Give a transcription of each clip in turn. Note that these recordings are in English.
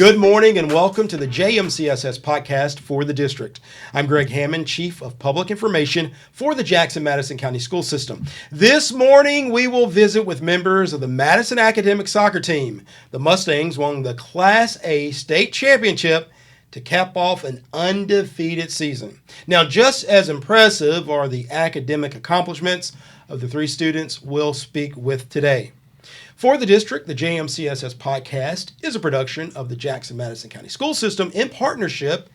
Good morning and welcome to the JMCSS podcast for the district. I'm Greg Hammond, Chief of Public Information for the Jackson-Madison County School System. This morning we will visit with members of the Madison Academic soccer team. The Mustangs won the Class A state championship to cap off an undefeated season. Now, just as impressive are the academic accomplishments of the three students we'll speak with today. For the district, the JMCSS podcast is a production of the Jackson-Madison County School System in partnership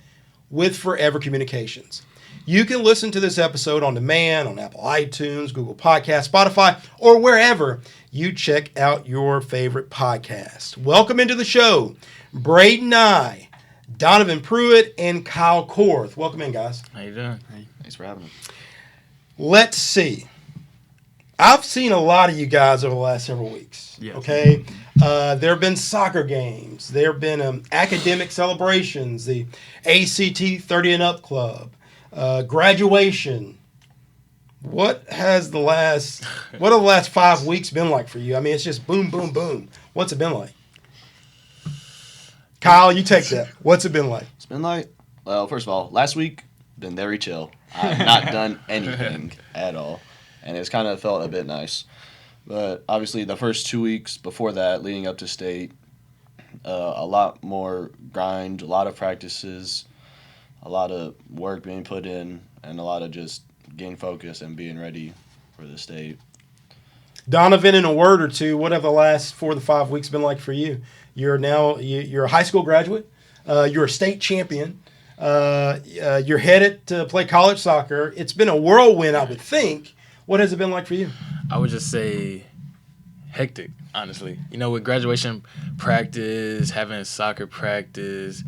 with Forever Communications. You can listen to this episode on demand on Apple iTunes, Google Podcasts, Spotify, or wherever you check out your favorite podcast. Welcome into the show, Braden Nye, Donovan Pruitte, and Kyle Korth. Welcome in, guys. How you doing? Hey, thanks for having us. Let's see. I've seen a lot of you guys over the last several weeks. Yes. Okay. There have been soccer games. There have been academic celebrations, the ACT 30 and Up Club, graduation. What have the last 5 weeks been like for you? I mean, it's just boom, boom, boom. What's it been like? Kyle, you take that. What's it been like? It's been like, well, first of all, last week, been very chill. I've not done anything at all. And it's kind of felt a bit nice. But obviously the first 2 weeks before that, leading up to state, a lot more grind, a lot of practices, a lot of work being put in, and a lot of just getting focused and being ready for the state. Donovan, in a word or two, what have the last 4 to 5 weeks been like for you? You're a high school graduate. You're a state champion. You're headed to play college soccer. It's been a whirlwind, I would think. What has it been like for you? I would just say hectic, honestly. You know, with graduation practice, having soccer practice,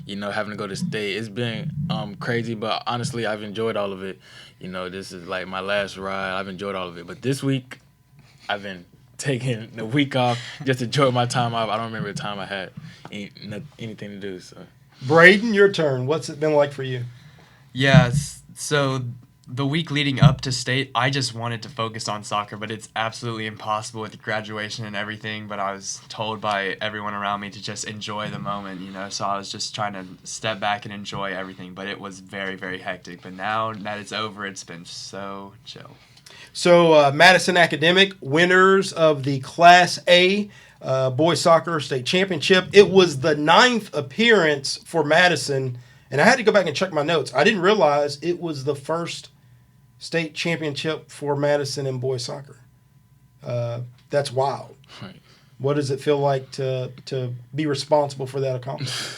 you know, having to go to state, it's been crazy, but honestly, I've enjoyed all of it. You know, this is like my last ride. I've enjoyed all of it. But this week, I've been taking the week off, just enjoy my time off. I don't remember the time I had anything to do. So, Braden, your turn. What's it been like for you? Yeah, so the week leading up to state, I just wanted to focus on soccer, but it's absolutely impossible with graduation and everything. But I was told by everyone around me to just enjoy the moment, you know, so I was just trying to step back and enjoy everything. But it was very, very hectic. But now that it's over, it's been so chill. So Madison Academic, winners of the Class A boys soccer state championship. It was the 9th appearance for Madison, and I had to go back and check my notes. I didn't realize it was the first state championship for Madison in boys soccer. That's wild. right. What does it feel like to be responsible for that accomplishment?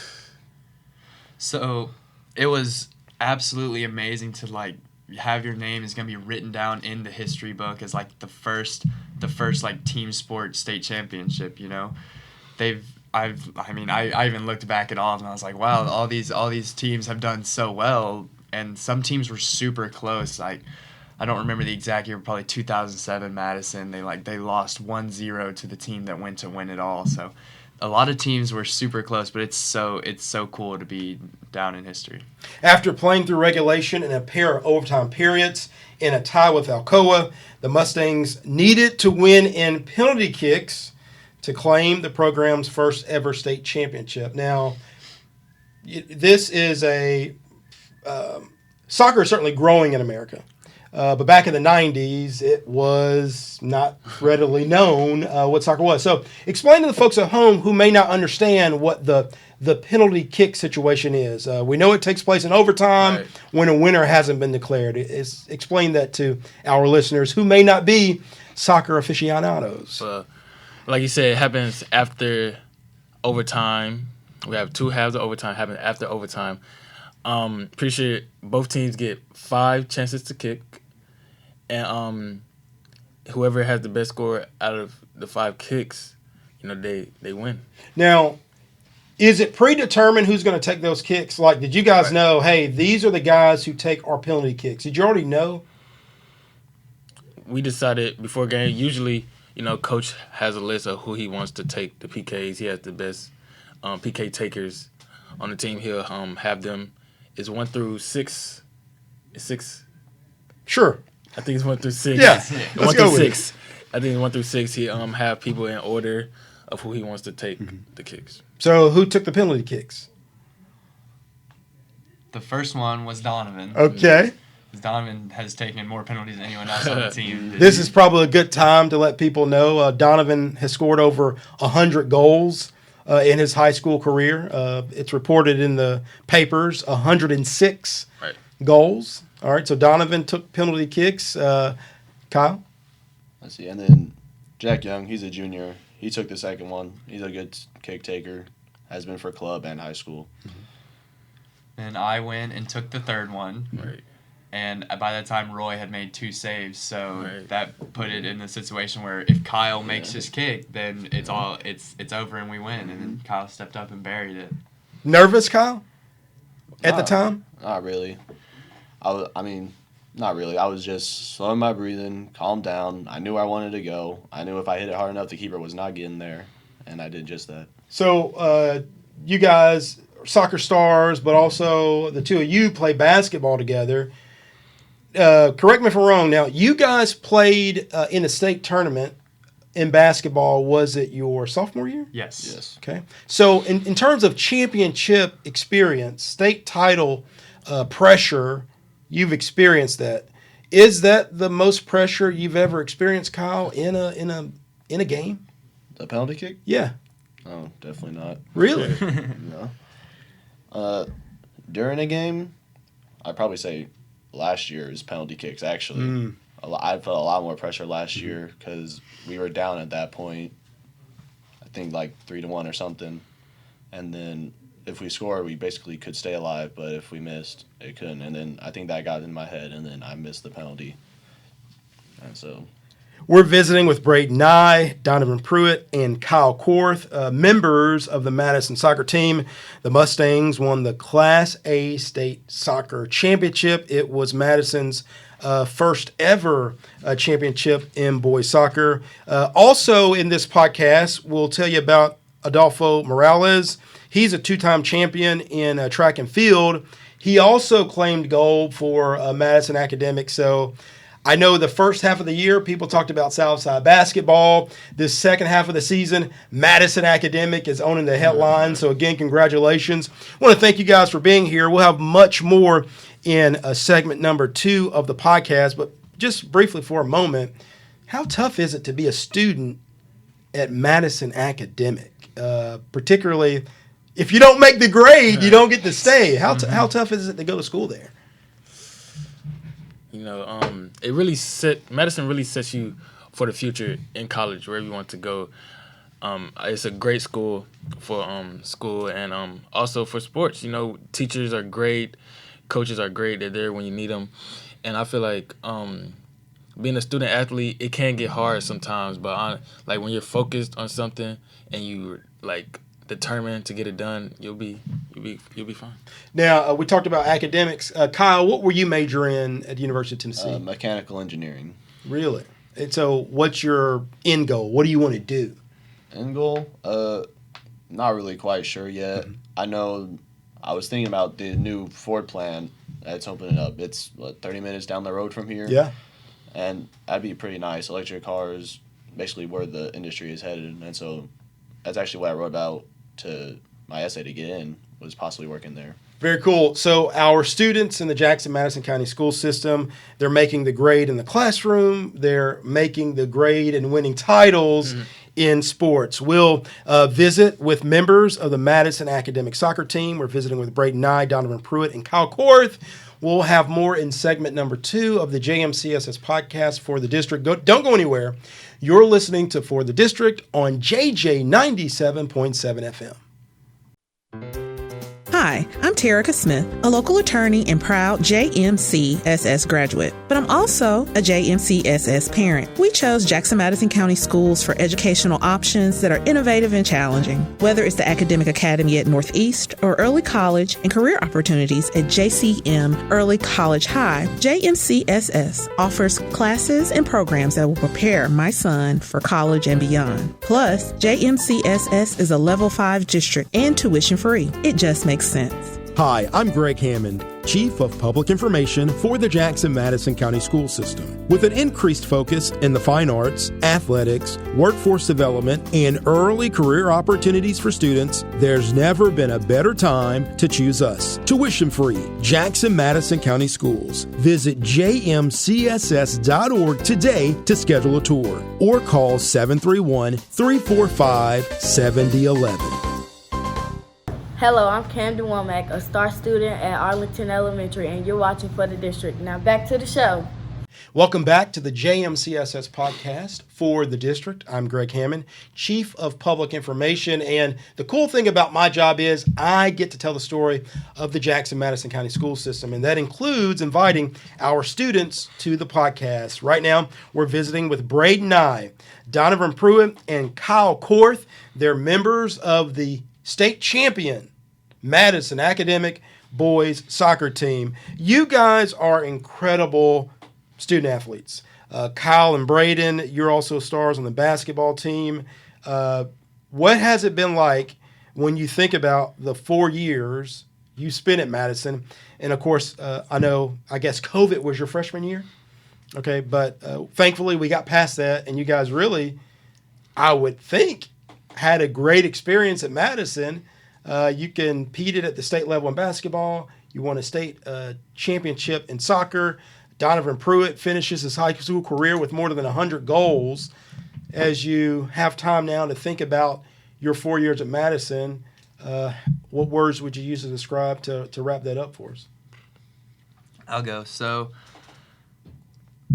So it was absolutely amazing to have your name is gonna be written down in the history book as like the first like team sport state championship. You know, I even looked back at all and I was like, wow, all these teams have done so well, and some teams were super close. Like, I don't remember the exact year, probably 2007 Madison. They lost 1-0 to the team that went to win it all. So a lot of teams were super close, but it's so cool to be down in history. After playing through regulation and a pair of overtime periods in a tie with Alcoa, the Mustangs needed to win in penalty kicks to claim the program's first ever state championship. Now, this is soccer is certainly growing in America. But back in the 90s, it was not readily known what soccer was. So explain to the folks at home who may not understand what the penalty kick situation is. We know it takes place in overtime Right. when a winner hasn't been declared. Explain that to our listeners who may not be soccer aficionados. Like you said, it happens after overtime. We have 2 halves of overtime happen after overtime. Pretty sure both teams get 5 chances to kick, and whoever has the best score out of the 5 kicks, you know, they win. Now, is it predetermined who's going to take those kicks? Like, did you guys know, hey, these are the guys who take our penalty kicks? Did you already know? We decided before game. Usually, you know, coach has a list of who he wants to take the PKs. He has the best PK takers on the team. He'll have them. It's 1 through 6. It's 6. Sure. I think it's 1 through 6. Yeah. One Let's through go with 6. I think 1 through 6. He have people in order of who he wants to take the kicks. So who took the penalty kicks? The first one was Donovan. Okay. Donovan has taken more penalties than anyone else on the team. This is probably a good time to let people know Donovan has scored over 100 goals in his high school career. It's reported in the papers, 106 goals. All right, so Donovan took penalty kicks. Kyle? Let's see. And then Jack Young, he's a junior. He took the second one. He's a good kick taker, has been for club and high school. Then I went and took the third one. Right. And by that time, Roy had made 2 saves, so that put it in the situation where if Kyle makes his kick, then it's over and we win. And then Kyle stepped up and buried it. Nervous, Kyle? At the time? Not really. Not really. I was just slowing my breathing, calm down. I knew where I wanted to go. I knew if I hit it hard enough, the keeper was not getting there, and I did just that. So you guys are soccer stars, but also the two of you play basketball together. Correct me if I'm wrong. Now, you guys played in a state tournament in basketball. Was it your sophomore year? Yes. Okay. So in terms of championship experience, state title pressure, you've experienced that. Is that the most pressure you've ever experienced, Kyle, in a game? The penalty kick? Yeah. Oh, definitely not. Really? No. During a game, I'd probably say last year's penalty kicks, actually. I felt a lot more pressure last year because we were down at that point, I think like 3-1 or something. And then if we scored, we basically could stay alive, but if we missed, it couldn't. And then I think that got in my head, and then I missed the penalty. And so we're visiting with Braden Nye, Donovan Pruitte, and Kyle Korth, members of the Madison soccer team. The Mustangs won the Class A state soccer championship. It was Madison's first ever championship in boys soccer. Also in this podcast, we'll tell you about Adolfo Morales. He's a 2-time champion in track and field. He also claimed gold for Madison Academic. So I know the first half of the year, people talked about Southside basketball. This second half of the season, Madison Academic is owning the headline. So again, congratulations. I want to thank you guys for being here. We'll have much more in segment number 2 of the podcast. But just briefly for a moment, how tough is it to be a student at Madison Academic? Particularly if you don't make the grade, you don't get to stay. How tough is it to go to school there? You know, Madison really sets you for the future in college, wherever you want to go. It's a great school for school and also for sports. You know, teachers are great, coaches are great. They're there when you need them, and I feel like being a student athlete, it can get hard sometimes. But like when you're focused on something and you like determined to get it done, you'll be fine. Now we talked about academics. Kyle, what were you majoring in at the University of Tennessee? Mechanical engineering. Really? And so, what's your end goal? What do you want to do? End goal? Not really quite sure yet. I know I was thinking about the new Ford plant that's opening up. It's 30 minutes down the road from here. Yeah. And that'd be pretty nice. Electric cars, basically where the industry is headed, and so that's actually what I wrote about to my essay to get in, was possibly working there. Very cool. So our students in the Jackson-Madison County school system, they're making the grade in the classroom. They're making the grade and winning titles in sports. We'll visit with members of the Madison Academic soccer team. We're visiting with Braden Nye, Donovan Pruitte, and Kyle Korth. We'll have more in segment number 2 of the JMCSS podcast for the district. Don't go anywhere. You're listening to For the District on JJ 97.7 FM. Hi, I'm Terica Smith, a local attorney and proud JMCSS graduate, but I'm also a JMCSS parent. We chose Jackson-Madison County Schools for educational options that are innovative and challenging. Whether it's the Academic Academy at Northeast or early college and career opportunities at JCM Early College High, JMCSS offers classes and programs that will prepare my son for college and beyond. Plus, JMCSS is a Level 5 district and tuition free. It just makes sense. Hi, I'm Greg Hammond, Chief of Public Information for the Jackson-Madison County School System. With an increased focus in the fine arts, athletics, workforce development, and early career opportunities for students, there's never been a better time to choose us. Tuition-free, Jackson-Madison County Schools. Visit jmcss.org today to schedule a tour or call 731-345-7011. Hello, I'm Camden Womack, a star student at Arlington Elementary, and you're watching For the District. Now back to the show. Welcome back to the JMCSS podcast for the district. I'm Greg Hammond, Chief of Public Information, and the cool thing about my job is I get to tell the story of the Jackson-Madison County School System, and that includes inviting our students to the podcast. Right now, we're visiting with Braden Nye, Donovan Pruitte, and Kyle Korth. They're members of the state champion Madison Academic boys soccer team. You guys are incredible student athletes. Kyle and Braden, you're also stars on the basketball team. What has it been like when you think about the 4 years you spent at Madison? And of course, I guess COVID was your freshman year. Okay, but thankfully we got past that, and you guys really, I would think, had a great experience at Madison. You competed at the state level in basketball. You won a state championship in soccer. Donovan Pruitte finishes his high school career with more than 100 goals. As you have time now to think about your 4 years at Madison, what words would you use to describe to wrap that up for us? I'll go. So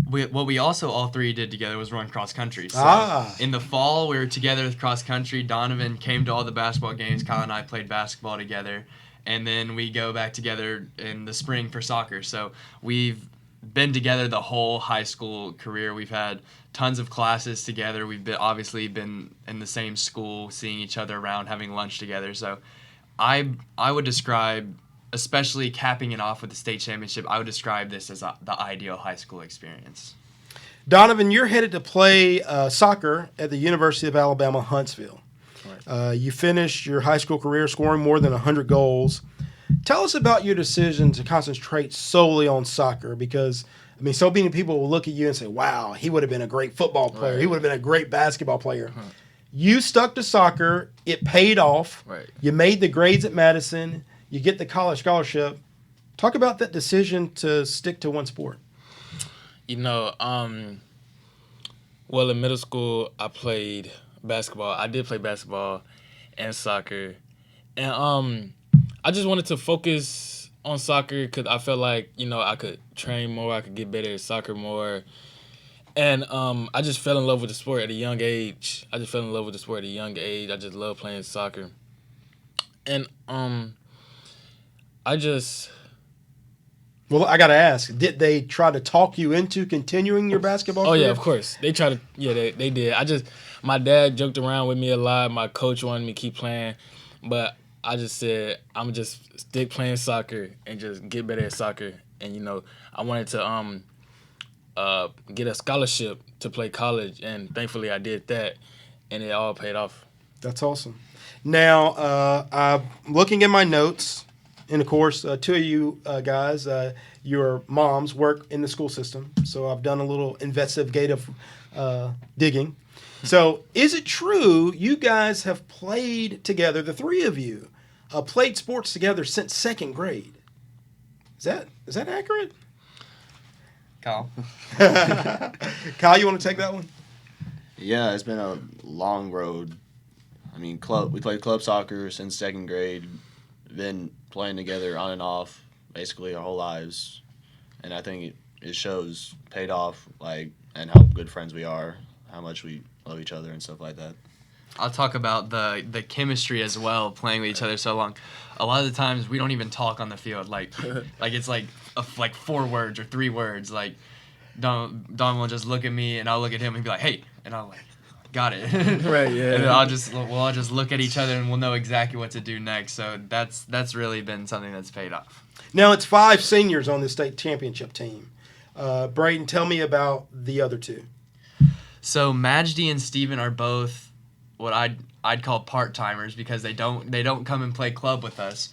what we also all three did together was run cross country. So in the fall, we were together with cross country. Donovan came to all the basketball games. Kyle and I played basketball together. And then we go back together in the spring for soccer. So we've been together the whole high school career. We've had tons of classes together. We've obviously been in the same school, seeing each other around, having lunch together. So I would describe, especially capping it off with the state championship, I would describe this as the ideal high school experience. Donovan, you're headed to play soccer at the University of Alabama, Huntsville. Right. You finished your high school career scoring more than 100 goals. Tell us about your decision to concentrate solely on soccer, because, I mean, so many people will look at you and say, wow, he would have been a great football player. Right. He would have been a great basketball player. You stuck to soccer. It paid off. Right. You made the grades at Madison. You get the college scholarship. Talk about that decision to stick to one sport. Well, in middle school, I played basketball. I did play basketball and soccer. And I just wanted to focus on soccer because I felt like, I could train more. I could get better at soccer more. And I just fell in love with the sport at a young age. I just love playing soccer. And Well, I got to ask, did they try to talk you into continuing your basketball career? Oh, yeah, of course. They tried to, they did. My dad joked around with me a lot. My coach wanted me to keep playing. But I just said, I'm just stick playing soccer and just get better at soccer. And, I wanted to get a scholarship to play college. And thankfully I did that. And it all paid off. That's awesome. Now, I'm looking at my notes. And, of course, two of you guys, your moms work in the school system. So I've done a little investigative digging. So is it true you guys have played together, the three of you, played sports together since second grade? Is that accurate? Kyle? Kyle, you want to take that one? Yeah, it's been a long road. I mean, we played club soccer since second grade. Been playing together on and off basically our whole lives, and I think it shows, paid off, and how good friends we are, how much we love each other and stuff like that. I'll talk about the chemistry as well, playing with each other so long. A lot of the times we don't even talk on the field, it's like 4 words or 3 words. Don will just look at me and I'll look at him and be like, hey, and I'll got it. Right, yeah. And then we'll all just look at each other and we'll know exactly what to do next. So that's really been something that's paid off. Now, it's 5 seniors on the state championship team. Braden, tell me about the other 2. So Majdi and Steven are both what I'd call part-timers because they don't come and play club with us.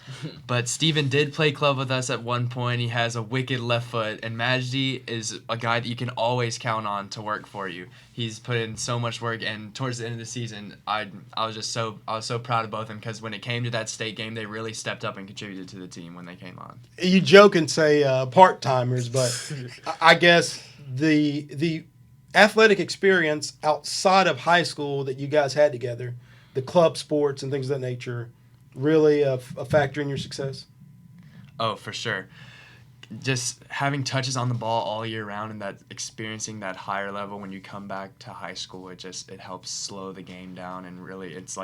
But Steven did play club with us at one point. He has a wicked left foot, and Majdi is a guy that you can always count on to work for you. He's put in so much work, and towards the end of the season, I was so proud of both of them because when it came to that state game, they really stepped up and contributed to the team when they came on. You joke and say part-timers, but I guess the athletic experience outside of high school that you guys had together, the club sports and things of that nature, really a factor in your success? Oh, for sure. Just having touches on the ball all year round and that experiencing that higher level when you come back to high school, it helps slow the game down, and really it's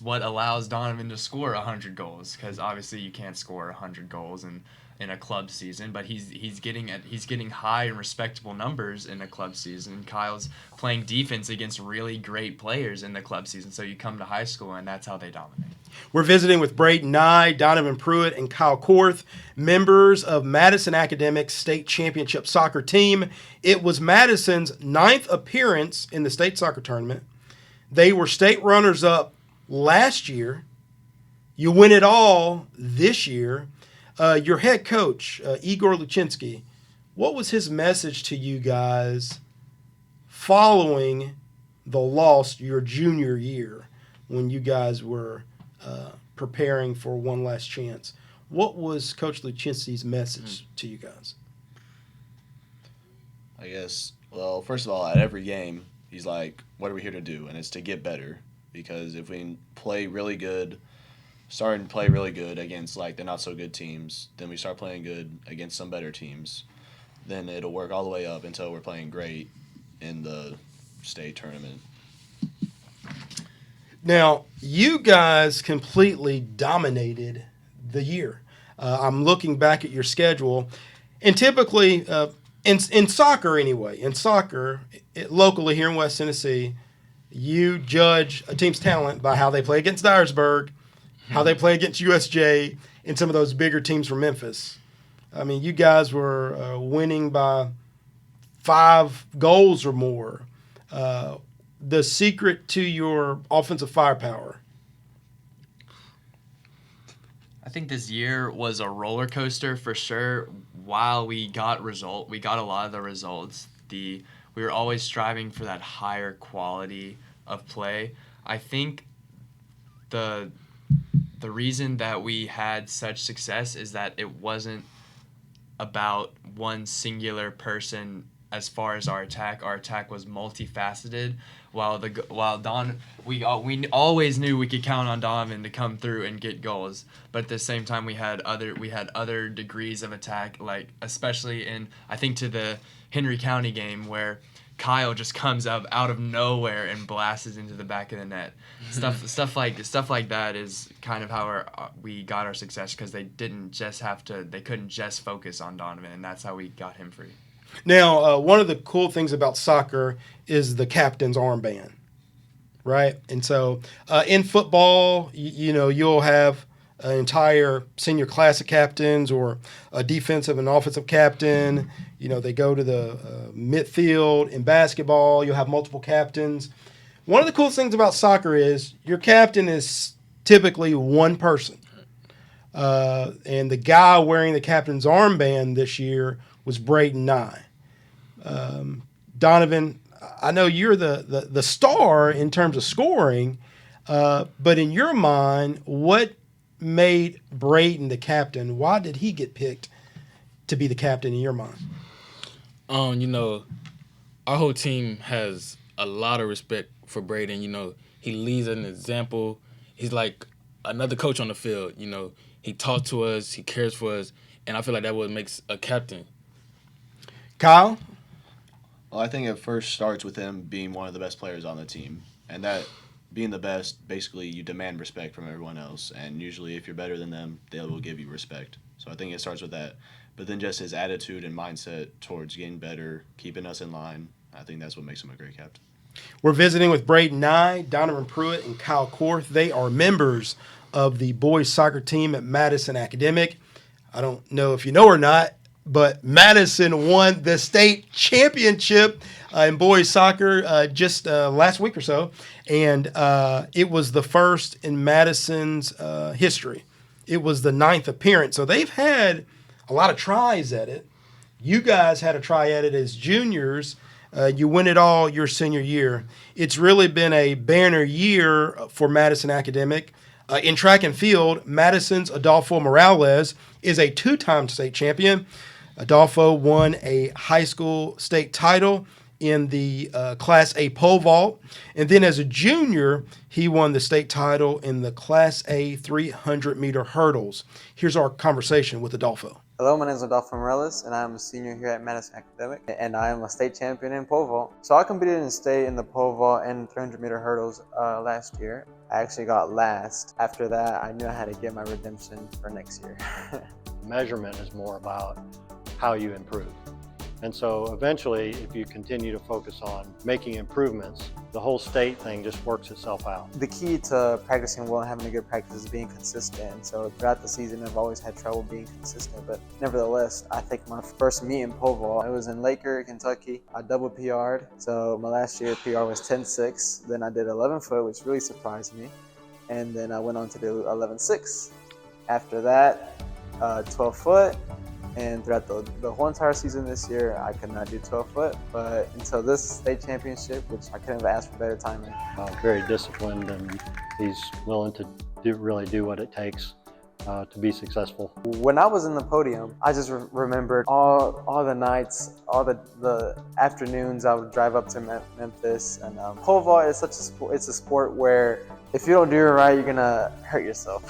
what allows Donovan to score 100 goals, because obviously you can't score 100 goals in a club season, but he's getting high and respectable numbers in a club season. Kyle's playing defense against really great players in the club season, so you come to high school and that's how they dominate. We're visiting with Braden Nye, Donovan Pruitte, and Kyle Korth, members of Madison Academic State Championship Soccer Team. It was Madison's 9th appearance in the state soccer tournament. They were state runners-up last year. You win it all this year. Your head coach, Igor Luchinsky, what was his message to you guys following the loss your junior year when you guys were preparing for one last chance? What was Coach Luchinsky's message to you guys? I guess, well, first of all, at every game, he's like, what are we here to do? And it's to get better, because if we starting to play really good against like the not so good teams, then we start playing good against some better teams, then it'll work all the way up until we're playing great in the state tournament. Now, you guys completely dominated the year. I'm looking back at your schedule, and typically in soccer anyway, locally here in West Tennessee, you judge a team's talent by how they play against Dyersburg, how they play against USJ, and some of those bigger teams from Memphis. I mean, you guys were winning by 5 goals or more. The secret to your offensive firepower? I think this year was a roller coaster for sure. While we got a lot of the results. We were always striving for that higher quality of play. I think the reason that we had such success is that it wasn't about one singular person as far as our attack. Our attack was multifaceted. We always knew we could count on Donovan to come through and get goals, but at the same time we had other degrees of attack, like especially I think to the Henry County game where Kyle just comes up out of nowhere and blasts into the back of the net. Stuff like that is kind of how we got our success, because they couldn't just focus on Donovan, and that's how we got him free. Now, one of the cool things about soccer is the captain's armband, right? And so in football, you'll have an entire senior class of captains or a defensive and offensive captain. They go to the midfield. In basketball, you'll have multiple captains. One of the cool things about soccer is your captain is typically one person. And the guy wearing the captain's armband this year was Braden Nye. Donovan, I know you're the star in terms of scoring, but in your mind, what made Braden the captain? Why did he get picked to be the captain in your mind? Our whole team has a lot of respect for Braden. He leads an example. He's like another coach on the field. He talks to us, he cares for us, and I feel like that what makes a captain. Kyle? Well, I think it first starts with him being one of the best players on the team, and that being the best, basically you demand respect from everyone else, and usually if you're better than them, they will give you respect. So I think it starts with that. But then just his attitude and mindset towards getting better, keeping us in line, I think that's what makes him a great captain. We're visiting with Braden Nye, Donovan Pruitte, and Kyle Korth. They are members of the boys soccer team at Madison Academic. I don't know if you know or not, but Madison won the state championship in boys soccer just last week or so, and it was the first in Madison's history. It was the 9th appearance, so they've had a lot of tries at it. You guys had a try at it as juniors. You win it all your senior year. It's really been a banner year for Madison Academic. In track and field, Madison's Adolfo Morales is a 2-time state champion. Adolfo won a high school state title in the Class A pole vault. And then as a junior, he won the state title in the Class A 300-meter hurdles. Here's our conversation with Adolfo. Hello, my name is Donovan and I'm a senior here at Madison Academic, and I am a state champion in pole vault. So I competed in state in the pole vault and 300-meter hurdles last year. I actually got last. After that, I knew I had to get my redemption for next year. Measurement is more about how you improve. And so eventually, if you continue to focus on making improvements, the whole state thing just works itself out. The key to practicing well and having a good practice is being consistent. So throughout the season, I've always had trouble being consistent. But nevertheless, I think my first meet in pole vault, it was in Laker, Kentucky. I double PR'd. So my last year PR was 10.6. Then I did 11 foot, which really surprised me. And then I went on to do 11.6. After that, 12 foot. And throughout the whole entire season this year, I could not do 12 foot, but until this state championship, which I couldn't have asked for better timing. Very disciplined, and he's willing to really do what it takes to be successful. When I was in the podium, I just remembered all the nights, all the afternoons I would drive up to Memphis. And pole vault is it's a sport where if you don't do it right, you're gonna hurt yourself.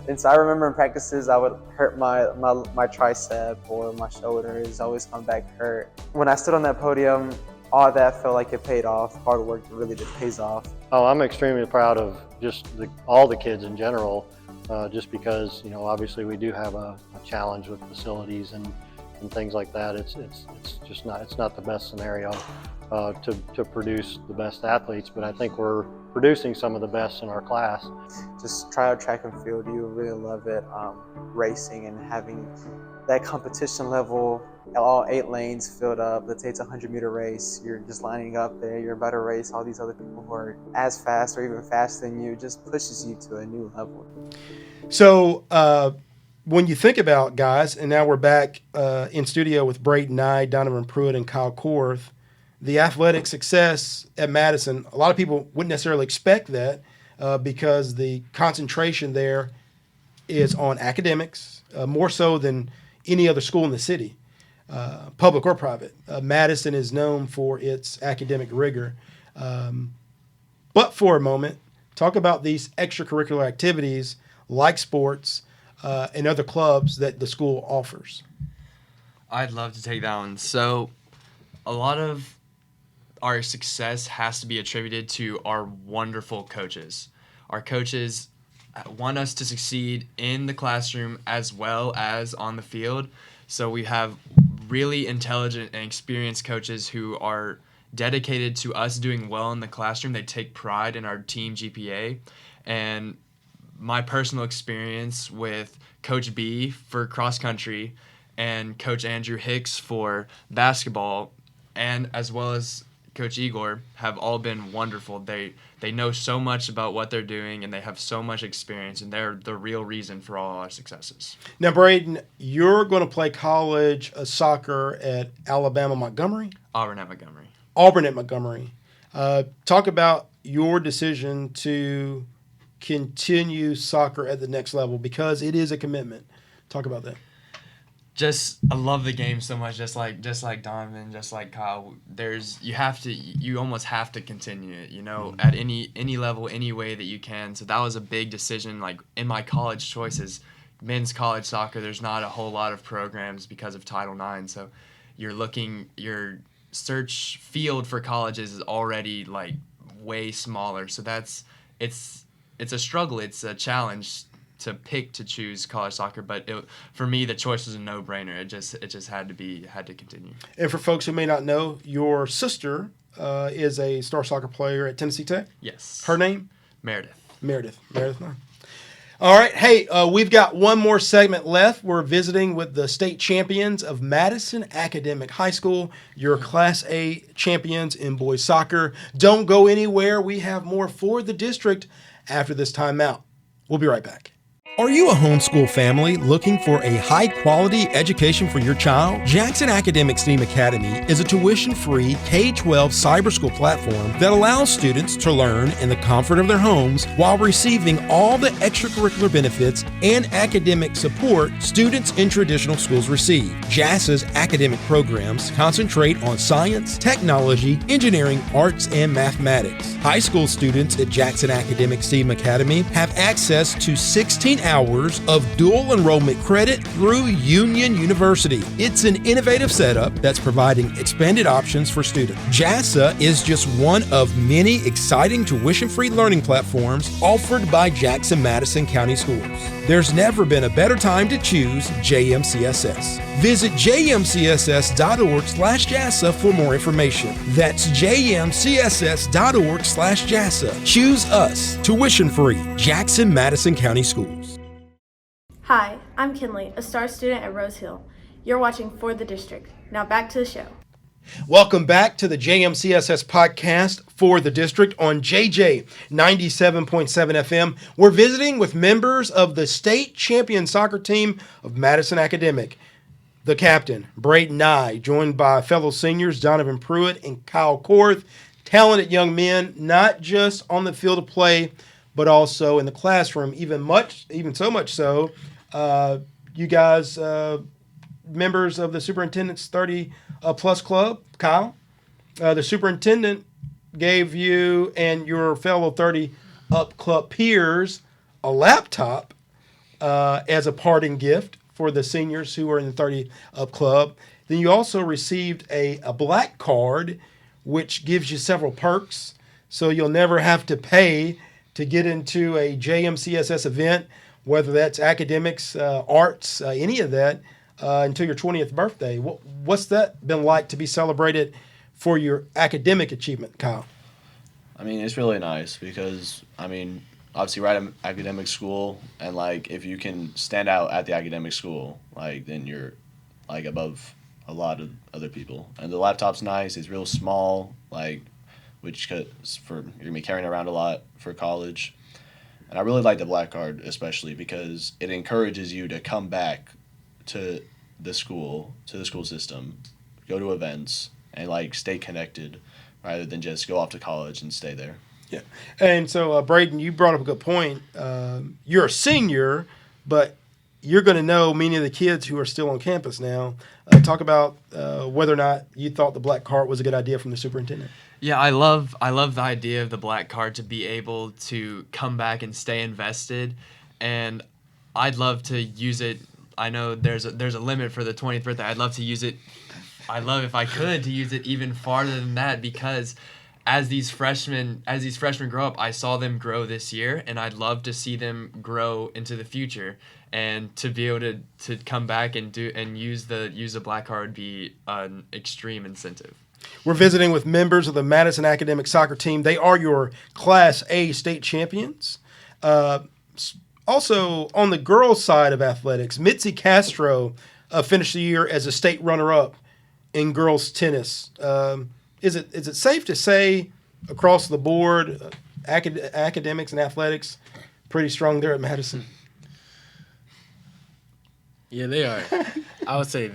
And so I remember in practices, I would hurt my tricep or my shoulders, always come back hurt. When I stood on that podium, all that felt like it paid off. Hard work really just pays off. Oh, I'm extremely proud of just all the kids in general, just because, obviously we do have a challenge with facilities and things like that. It's just not the best scenario to produce the best athletes, but I think we're producing some of the best in our class. Just try out track and field. You really love it. Racing and having that competition level, all 8 lanes filled up. Let's say it's a 100-meter race. You're just lining up there. You're about to race all these other people who are as fast or even faster than you. It just pushes you to a new level. So when you think about guys, and now we're back in studio with Braden Nye, Donovan Pruitte, and Kyle Korth, the athletic success at Madison, a lot of people wouldn't necessarily expect that because the concentration there is on academics, more so than any other school in the city, public or private. Madison is known for its academic rigor. But for a moment, talk about these extracurricular activities like sports and other clubs that the school offers. I'd love to take that one. So a lot of our success has to be attributed to our wonderful coaches. Our coaches want us to succeed in the classroom as well as on the field. So we have really intelligent and experienced coaches who are dedicated to us doing well in the classroom. They take pride in our team GPA. And my personal experience with Coach B for cross country and Coach Andrew Hicks for basketball, and as well as Coach Igor, have all been wonderful. They know so much about what they're doing, and they have so much experience, and they're the real reason for all our successes. Now, Braden, you're going to play college soccer at Alabama Montgomery? Auburn at Montgomery. Auburn at Montgomery. Talk about your decision to continue soccer at the next level, because it is a commitment. Talk about that. I love the game so much, just like Donovan, just like Kyle. You almost have to continue it, at any level, any way that you can. So that was a big decision. Like in my college choices, men's college soccer, there's not a whole lot of programs because of Title IX. So your search field for colleges is already like way smaller. So it's a struggle. It's a challenge to choose college soccer, but for me the choice was a no-brainer. It just had to continue. And for folks who may not know, your sister is a star soccer player at Tennessee Tech. Yes. Her name? Meredith. Meredith. Nye. All right. Hey, we've got one more segment left. We're visiting with the state champions of Madison Academic High School, your Class A champions in boys soccer. Don't go anywhere. We have more for the district after this timeout. We'll be right back. Are you a homeschool family looking for a high-quality education for your child? Jackson Academic STEAM Academy is a tuition-free K-12 cyber school platform that allows students to learn in the comfort of their homes while receiving all the extracurricular benefits and academic support students in traditional schools receive. JASA's academic programs concentrate on science, technology, engineering, arts, and mathematics. High school students at Jackson Academic STEAM Academy have access to 16 hours of dual enrollment credit through Union University. It's an innovative setup that's providing expanded options for students. JASA is just one of many exciting tuition-free learning platforms offered by Jackson Madison County Schools. There's never been a better time to choose JMCSS. Visit jmcss.org/JASA for more information. That's jmcss.org/JASA. Choose us. Tuition-free. Jackson Madison County Schools. Hi, I'm Kinley, a STAR student at Rose Hill. You're watching For the District. Now back to the show. Welcome back to the JMCSS podcast for the district on JJ 97.7 FM. We're visiting with members of the state champion soccer team of Madison Academic. The captain, Braden Nye, joined by fellow seniors Donovan Pruitte and Kyle Korth. Talented young men, not just on the field of play, but also in the classroom, even so much so. You guys, members of the superintendent's 30-plus club, Kyle, the superintendent gave you and your fellow 30-up club peers a laptop as a parting gift for the seniors who are in the 30-up club. Then you also received a black card, which gives you several perks, so you'll never have to pay to get into a JMCSS event, whether that's academics, arts, any of that, until your 20th birthday. What's that been like to be celebrated for your academic achievement, Kyle? I mean, it's really nice because, obviously right at academic school, and, if you can stand out at the academic school, then you're, above a lot of other people. And the laptop's nice. It's real small, which you're going to be carrying around a lot for college. And I really like the black card, especially because it encourages you to come back to the school system, go to events, and stay connected rather than just go off to college and stay there. Yeah. And so, Braden, you brought up a good point. You're a senior, but you're going to know many of the kids who are still on campus now. Talk about whether or not you thought the black card was a good idea from the superintendent. Yeah, I love the idea of the black card to be able to come back and stay invested, and I'd love to use it. I know there's a limit for the 20th birthday. I'd love to use it. I'd love if I could to use it even farther than that, because as these freshmen grow up, I saw them grow this year, and I'd love to see them grow into the future. And to be able to come back and use the black card would be an extreme incentive. We're visiting with members of the Madison Academic soccer team. They are your Class A state champions. Also, on the girls' side of athletics, Mitzi Castro finished the year as a state runner-up in girls' tennis. Is it safe to say across the board, academics and athletics, pretty strong there at Madison? Yeah, they are. I would say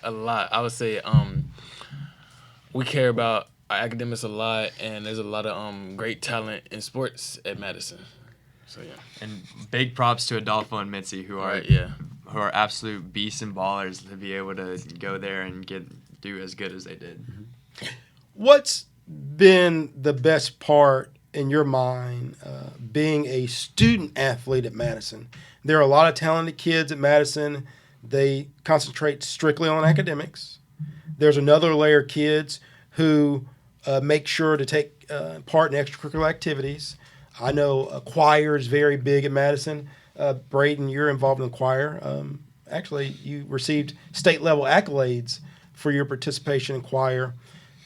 a lot. I would say we care about our academics a lot, and there's a lot of great talent in sports at Madison. So yeah. And big props to Adolfo and Mitzi, who are absolute beasts and ballers, to be able to go there and do as good as they did. What's been the best part in your mind being a student athlete at Madison? There are a lot of talented kids at Madison. They concentrate strictly on academics. There's another layer of kids who make sure to take part in extracurricular activities. I know choir is very big at Madison. Braden, you're involved in the choir. Actually, you received state-level accolades for your participation in choir.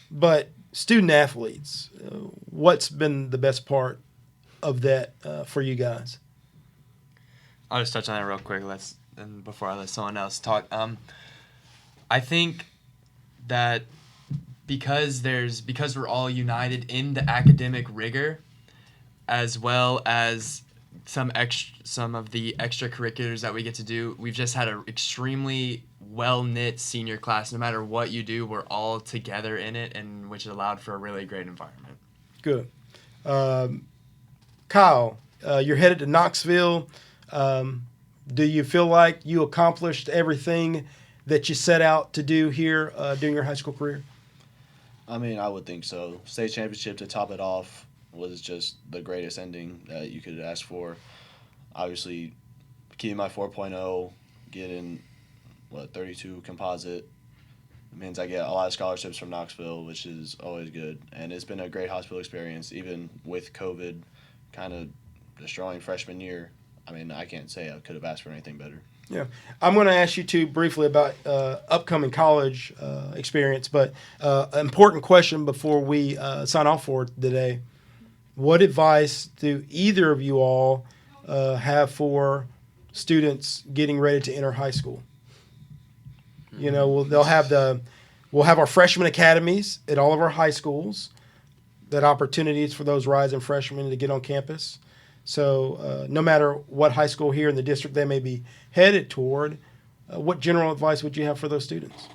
But student athletes, what's been the best part of that for you guys? I'll just touch on that real quick. And before I let someone else talk. I think that because we're all united in the academic rigor, as well as some of the extracurriculars that we get to do, we've just had an extremely well-knit senior class. No matter what you do, we're all together in it, and which allowed for a really great environment. Good. Kyle, you're headed to Knoxville. Do you feel like you accomplished everything that you set out to do here during your high school career? I mean, I would think so. State championship to top it off was just the greatest ending that you could ask for. Obviously, keeping my 4.0, getting, 32 composite, means I get a lot of scholarships from Knoxville, which is always good. And it's been a great hospital experience, even with COVID kind of destroying freshman year. I mean, I can't say I could have asked for anything better. Yeah. I'm going to ask you two briefly about upcoming college experience, but an important question before we sign off for today. What advice do either of you all have for students getting ready to enter high school? You know, we'll have our freshman academies at all of our high schools, that opportunities for those rising freshmen to get on campus. So no matter what high school here in the district they may be headed toward, what general advice would you have for those students?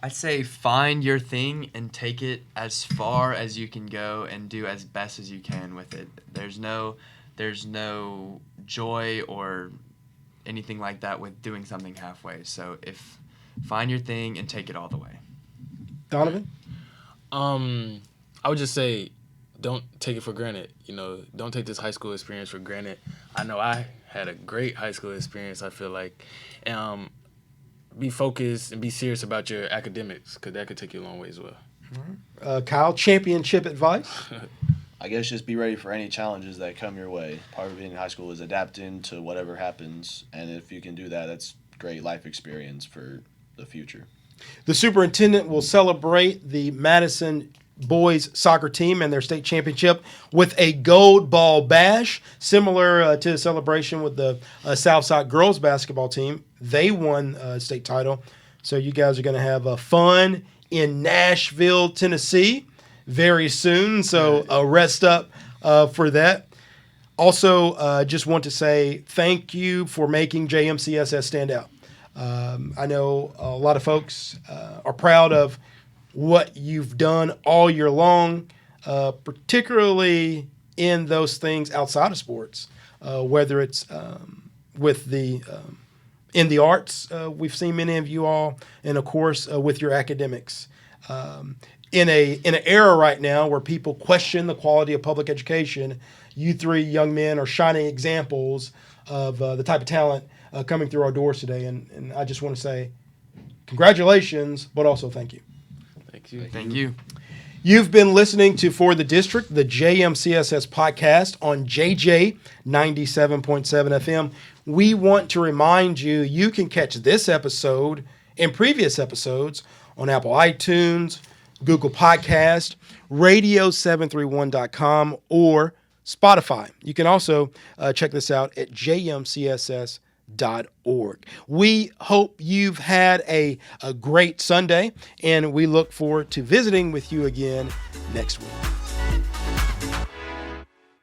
I'd say find your thing and take it as far as you can go and do as best as you can with it. There's no joy or anything like that with doing something halfway. So find your thing and take it all the way. Donovan? I would just say don't take it for granted. You know, don't take this high school experience for granted. I know I had a great high school experience, I feel like. Be focused and be serious about your academics, because that could take you a long way as well. Kyle, championship advice? I guess just be ready for any challenges that come your way. Part of being in high school is adapting to whatever happens, and if you can do that, that's great life experience for the future. The superintendent will celebrate the Madison boys soccer team and their state championship with a gold ball bash, similar to the celebration with the Southside girls basketball team. They won state title. So you guys are going to have fun in Nashville, Tennessee very soon. So rest up for that. Also, just want to say thank you for making JMCSS stand out. I know a lot of folks are proud of what you've done all year long, particularly in those things outside of sports, whether it's with in the arts. We've seen many of you all, and of course with your academics. In an era right now where people question the quality of public education, you three young men are shining examples of the type of talent coming through our doors today. And I just want to say congratulations, but also thank you. Thank you. You've been listening to For the District, the JMCSS podcast on JJ 97.7 FM. We want to remind you, you can catch this episode and previous episodes on Apple iTunes, Google Podcast, radio731.com, or Spotify. You can also check this out at jmcss.org. We hope you've had a great Sunday, and we look forward to visiting with you again next week.